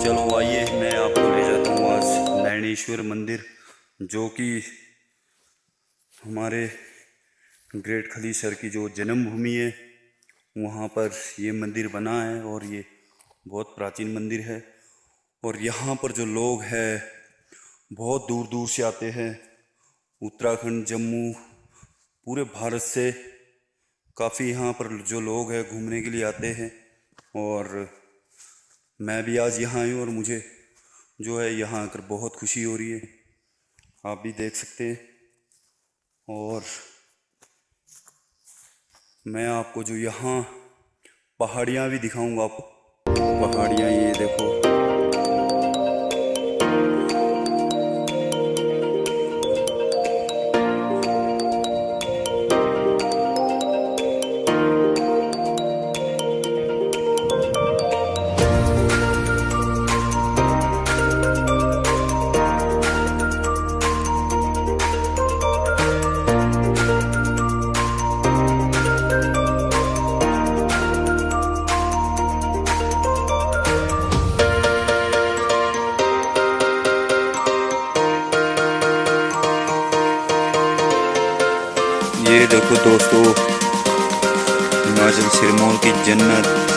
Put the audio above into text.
चलो आइए, मैं आपको ले जाता हूँ आज नैनेश्वर मंदिर, जो कि हमारे ग्रेट खली सर की जो जन्मभूमि है वहाँ पर ये मंदिर बना है। और ये बहुत प्राचीन मंदिर है। और यहाँ पर जो लोग हैं बहुत दूर दूर से आते हैं, उत्तराखंड, जम्मू, पूरे भारत से काफ़ी यहाँ पर जो लोग हैं घूमने के लिए आते हैं। और मैं भी आज यहाँ आया हूँ और मुझे जो है यहाँ आकर बहुत खुशी हो रही है, आप भी देख सकते हैं। और मैं आपको जो यहाँ पहाड़ियाँ भी दिखाऊंगा आपको। पहाड़ियाँ ये देखो, ये देखो दोस्तों, हिमाचल सिरमौर की जन्नत।